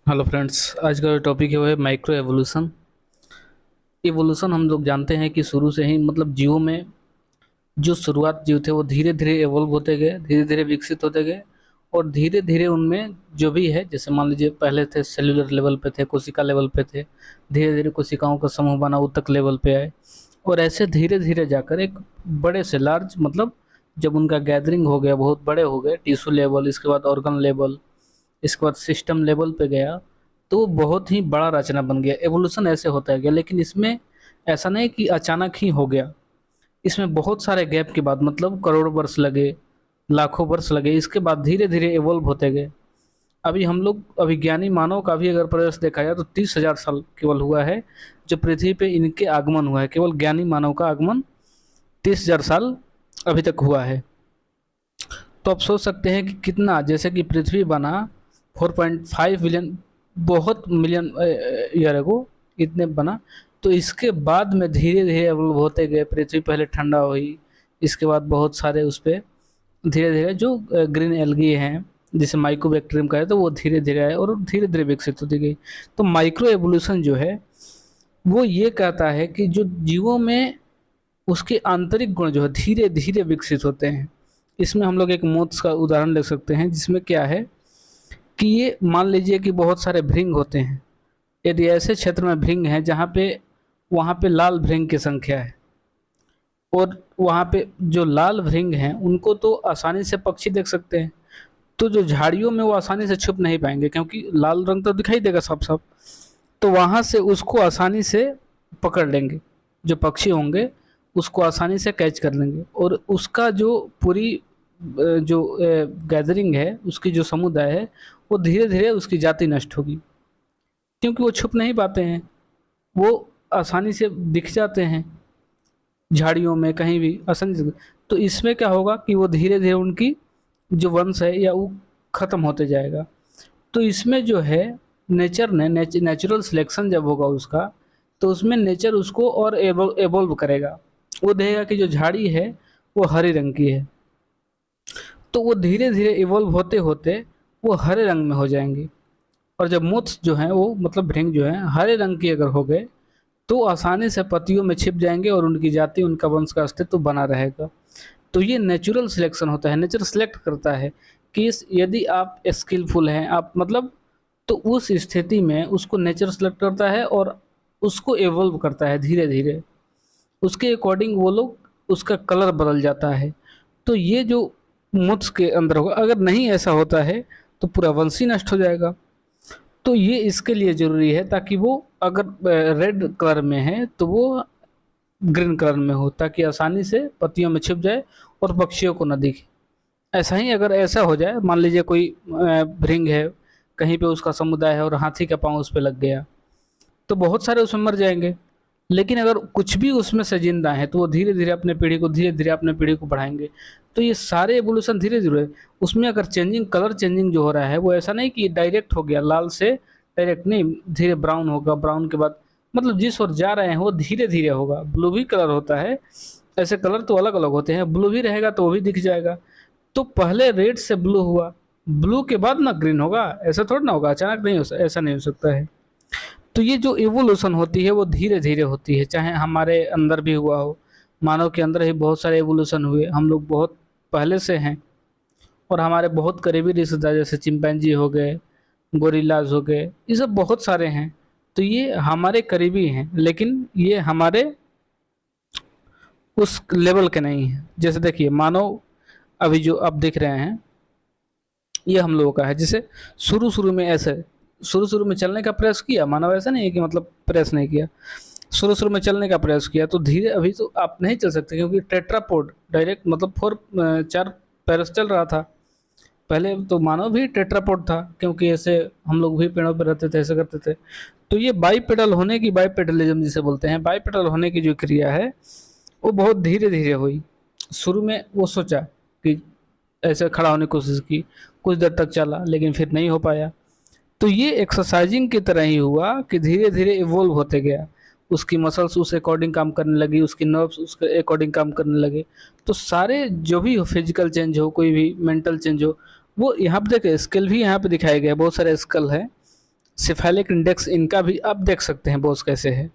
Hello friends, आज का जो टॉपिक है वो है माइक्रो एवोल्यूशन। एवोल्यूशन हम लोग जानते हैं कि शुरू से ही मतलब जीवों में जो शुरुआत जीव थे वो धीरे धीरे एवोल्व होते गए, धीरे धीरे विकसित होते गए। और धीरे धीरे उनमें जो भी है, जैसे मान लीजिए पहले थे सेलुलर लेवल पे थे, कोशिका लेवल पे थे, धीरे धीरे कोशिकाओं का समूह बना ऊतक लेवल पे आए। और ऐसे धीरे धीरे जाकर एक बड़े से लार्ज मतलब जब उनका गैदरिंग हो गया, बहुत बड़े हो गए, टिश्यू लेवल, इसके बाद ऑर्गन लेवल, इसके बाद सिस्टम लेवल पे गया, तो बहुत ही बड़ा रचना बन गया। एवोल्यूशन ऐसे होता है गया, लेकिन इसमें ऐसा नहीं कि अचानक ही हो गया। इसमें बहुत सारे गैप के बाद मतलब करोड़ों वर्ष लगे, लाखों वर्ष लगे, इसके बाद धीरे धीरे इवोल्व होते गए। अभी हम लोग अभिज्ञानी मानव का भी अगर प्रयास देखा जाए तो 30,000 साल केवल हुआ है जो पृथ्वी पे इनके आगमन हुआ है। केवल ज्ञानी मानव का आगमन 30,000 साल अभी तक हुआ है। तो आप सोच सकते हैं कि कितना, जैसे कि पृथ्वी बना 4.5 बिलियन, बहुत मिलियन ईयर अगो इतने बना। तो इसके बाद में धीरे धीरे एवोल्व होते गए। पृथ्वी पहले ठंडा हुई, इसके बाद बहुत सारे उस पर धीरे धीरे जो ग्रीन एल्गी हैं जिसे माइकोबैक्टीरियम कहा जाता है, तो वो धीरे धीरे आए और धीरे धीरे विकसित होती गई। तो माइक्रो एवोल्यूशन जो है वो ये कहता है कि जो जीवों में उसके आंतरिक गुण जो है धीरे धीरे विकसित होते हैं। इसमें हम लोग एक मोत्स का उदाहरण ले सकते हैं, जिसमें क्या है कि ये मान लीजिए कि बहुत सारे भृंग होते हैं। यदि ऐसे क्षेत्र में भृंग हैं जहाँ पे वहाँ पे लाल भृंग की संख्या है, और वहाँ पे जो लाल भृंग हैं उनको तो आसानी से पक्षी देख सकते हैं, तो जो झाड़ियों में वो आसानी से छुप नहीं पाएंगे क्योंकि लाल रंग तो दिखाई देगा साफ साफ। तो वहाँ से उसको आसानी से पकड़ लेंगे, जो पक्षी होंगे उसको आसानी से कैच कर लेंगे। और उसका जो पूरी जो गैदरिंग है, उसकी जो समुदाय है, वो धीरे धीरे उसकी जाति नष्ट होगी, क्योंकि वो छुप नहीं पाते हैं, वो आसानी से दिख जाते हैं झाड़ियों में कहीं भी आसानी से। तो इसमें क्या होगा कि वो धीरे धीरे उनकी जो वंश है या वो ख़त्म होते जाएगा। तो इसमें जो है नेचर ने नेचुरल सिलेक्शन जब होगा उसका, तो उसमें नेचर उसको और एवोल्व करेगा। वो देखेगा कि जो झाड़ी है वो हरे रंग की है, तो वो धीरे धीरे इवोल्व होते होते वो हरे रंग में हो जाएंगे। और जब मोत्स जो हैं वो मतलब भृंग जो हैं हरे रंग की अगर हो गए, तो आसानी से पत्तियों में छिप जाएंगे और उनकी जाति, उनका वंश का अस्तित्व बना रहेगा। तो ये नेचुरल सिलेक्शन होता है। नेचर सिलेक्ट करता है कि यदि आप स्किलफुल हैं, आप मतलब, तो उस स्थिति में उसको नेचर सेलेक्ट करता है और उसको एवोल्व करता है धीरे धीरे। उसके अकॉर्डिंग वो लोग, उसका कलर बदल जाता है। तो ये जो मुत्स के अंदर होगा, अगर नहीं ऐसा होता है तो पूरा वंश ही नष्ट हो जाएगा। तो ये इसके लिए ज़रूरी है ताकि वो अगर रेड कलर में है तो वो ग्रीन कलर में हो, ताकि आसानी से पत्तियों में छिप जाए और पक्षियों को न दिखे। ऐसा ही अगर ऐसा हो जाए, मान लीजिए कोई भृंग है, कहीं पे उसका समुदाय है और हाथी का पाँव उस पर लग गया, तो बहुत सारे उसमें मर जाएंगे। लेकिन अगर कुछ भी उसमें से जिंदा है तो वो धीरे धीरे अपने पीढ़ी को, धीरे धीरे अपने पीढ़ी को बढ़ाएंगे। तो ये सारे एवोल्यूशन धीरे धीरे, उसमें अगर चेंजिंग, कलर चेंजिंग जो हो रहा है वो ऐसा नहीं कि डायरेक्ट हो गया लाल से, डायरेक्ट नहीं, धीरे ब्राउन होगा, ब्राउन के बाद मतलब जिस ओर जा रहे हैं वो धीरे धीरे होगा। ब्लू भी कलर होता है, ऐसे कलर तो अलग अलग होते हैं, ब्लू भी रहेगा तो वो भी दिख जाएगा। तो पहले रेड से ब्लू हुआ, ब्लू के बाद ना ग्रीन होगा, ऐसा थोड़ा ना होगा, अचानक नहीं हो, ऐसा नहीं हो सकता है। तो ये जो एवोल्यूशन होती है वो धीरे धीरे होती है, चाहे हमारे अंदर भी हुआ हो। मानव के अंदर ही बहुत सारे एवोल्यूशन हुए, हम लोग बहुत पहले से हैं। और हमारे बहुत करीबी रिश्तेदार जैसे चिंपैंजी हो गए, गोरिल्लाज हो गए, ये सब बहुत सारे हैं। तो ये हमारे करीबी हैं, लेकिन ये हमारे उस लेवल के नहीं हैं। जैसे देखिए मानव अभी जो आप देख रहे हैं ये हम लोगों का है। जैसे शुरू शुरू में ऐसे, शुरू शुरू में चलने का प्रयास किया मानव, ऐसा नहीं है कि मतलब प्रयास नहीं किया, शुरू शुरू में चलने का प्रयास किया। तो धीरे, अभी तो आप नहीं चल सकते क्योंकि टेट्रापोड डायरेक्ट मतलब 4 पैरों से चल रहा था। पहले तो मानव भी टेट्रापोड था, क्योंकि ऐसे हम लोग भी पेड़ों पर रहते थे, ऐसे करते थे। तो ये बाईपेडल होने की, बाईपेडलिज्म जिसे बोलते हैं, बाईपेडल होने की जो क्रिया है वो बहुत धीरे धीरे हुई। शुरू में वो सोचा कि ऐसे खड़ा होने की कोशिश की, कुछ देर तक चला लेकिन फिर नहीं हो पाया। तो ये एक्सरसाइजिंग की तरह ही हुआ कि धीरे धीरे इवोल्व होते गया। उसकी मसल्स उस अकॉर्डिंग काम करने लगी, उसकी नर्व्स उसके अकॉर्डिंग काम करने लगे। तो सारे जो भी हो, फिजिकल चेंज हो, कोई भी मेंटल चेंज हो, वो यहाँ पे देखिए स्केल भी यहाँ पे दिखाया गया, बहुत सारे स्केल है, सेफेलिक इंडेक्स इनका भी आप देख सकते हैं बॉस कैसे है।